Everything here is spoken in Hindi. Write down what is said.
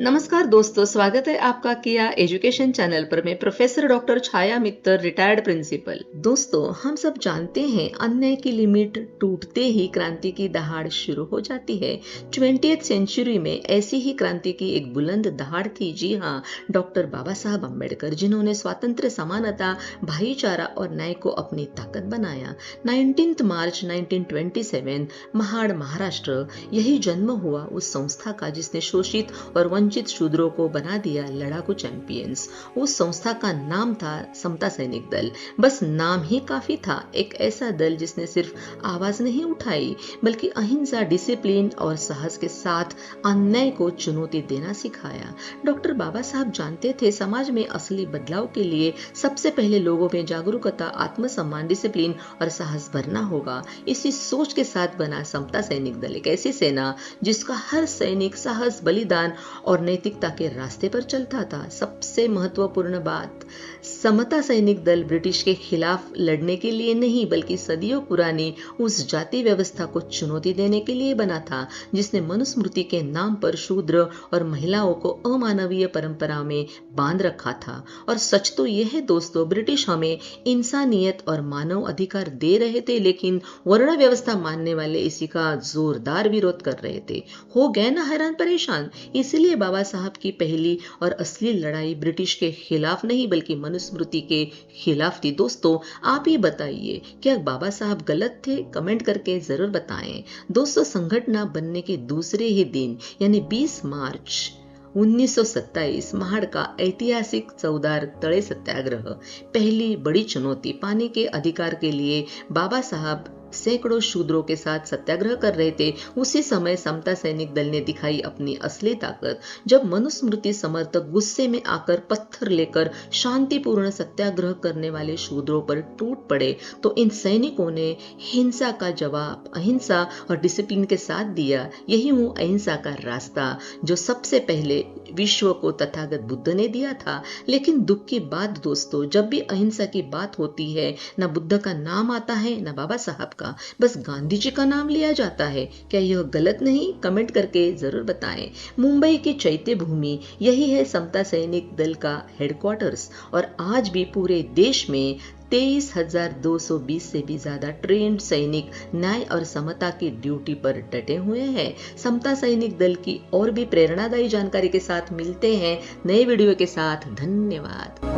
नमस्कार दोस्तों, स्वागत है आपका किया एजुकेशन चैनल पर। मैं प्रोफेसर डॉक्टर छाया मित्तर, रिटायर्ड प्रिंसिपल। दोस्तों, हम सब जानते हैं अन्याय की लिमिट टूटते ही क्रांति की दहाड़ शुरू हो जाती है। 20th सेंचुरी में ऐसी ही क्रांति की एक बुलंद दहाड़ थी। जी हाँ, डॉक्टर बाबा साहब अम्बेडकर, जिन्होंने स्वातंत्र्य, समानता, भाईचारा और न्याय को अपनी ताकत बनाया। 19 मार्च 1927 महाड़, महाराष्ट्र, यही जन्म हुआ उस संस्था का जिसने शोषित और वंचित शूद्रों को बना दिया लड़ाकू चैंपियंस। उस संस्था का नाम था समता सैनिक दल। बस नाम ही काफी था। एक ऐसा दल जिसने सिर्फ आवाज नहीं उठाई, बल्कि अहिंसा, डिसिप्लिन और साहस के साथ अन्याय को चुनौती देना सिखाया। डॉक्टर बाबा साहब जानते थे समाज में असली बदलाव के लिए सबसे पहले लोगों में जागरूकता, आत्मसम्मान, डिसिप्लिन और साहस भरना होगा। इसी सोच के साथ बना समता सैनिक दल, एक ऐसी सेना जिसका हर सैनिक साहस, बलिदान और नैतिकता के रास्ते पर चलता था। सबसे महत्वपूर्ण बात, समता सैनिक दल ब्रिटिश के खिलाफ लड़ने के लिए नहीं, बल्कि सदियों पुरानी उस जाति व्यवस्था को चुनौती देने के लिए बना था जिसने मनुस्मृति के नाम पर शूद्र और महिलाओं को अमानवीय परंपरा में बांध रखा था। और सच तो यह है दोस्तों, ब्रिटिश हमें इंसानियत और मानव अधिकार दे रहे थे, लेकिन वर्ण व्यवस्था मानने वाले इसी का जोरदार विरोध कर रहे थे। हो गए ना हैरान परेशान। इसलिए बाबा साहब की पहली और असली लड़ाई ब्रिटिश के खिलाफ नहीं, बल्कि मनुस्मृति के खिलाफ थी। दोस्तों, आप ये बताइए, क्या बाबा साहब गलत थे? कमेंट करके जरूर बताएं। दोस्तों, संगठन बनने के दूसरे ही दिन यानी 20 मार्च 1927 महाड़ का ऐतिहासिक चौदार तळे सत्याग्रह, पहली बड़ी चुनौती। पानी के अधिकार के लिए बाबा साहब सैकड़ों शूद्रों के साथ सत्याग्रह कर रहे थे। उसी समय समता सैनिक दल ने दिखाई अपनी असली ताकत। जब मनुस्मृति समर्थक गुस्से में आकर पत्थर लेकर शांतिपूर्ण सत्याग्रह करने वाले शूद्रों पर टूट पड़े, तो इन सैनिकों ने हिंसा का जवाब अहिंसा और डिसिप्लिन के साथ दिया। यही वो अहिंसा का रास्ता जो सबसे पहले विश्व को तथागत बुद्ध ने दिया था। लेकिन दुख की बात दोस्तों, जब भी अहिंसा की बात होती है, न बुद्ध का नाम आता है, न बाबा साहब का, बस गांधी जी का नाम लिया जाता है। क्या यह गलत नहीं? कमेंट करके जरूर बताएं। मुंबई की चैत्य भूमि, यही है समता सैनिक दल का हेडक्वार्टर्स। और आज भी पूरे देश में 23,220 से भी ज्यादा ट्रेंड सैनिक न्याय और समता की ड्यूटी पर डटे हुए हैं। समता सैनिक दल की और भी प्रेरणादायी जानकारी के साथ मिलते हैं नए वीडियो के साथ। धन्यवाद।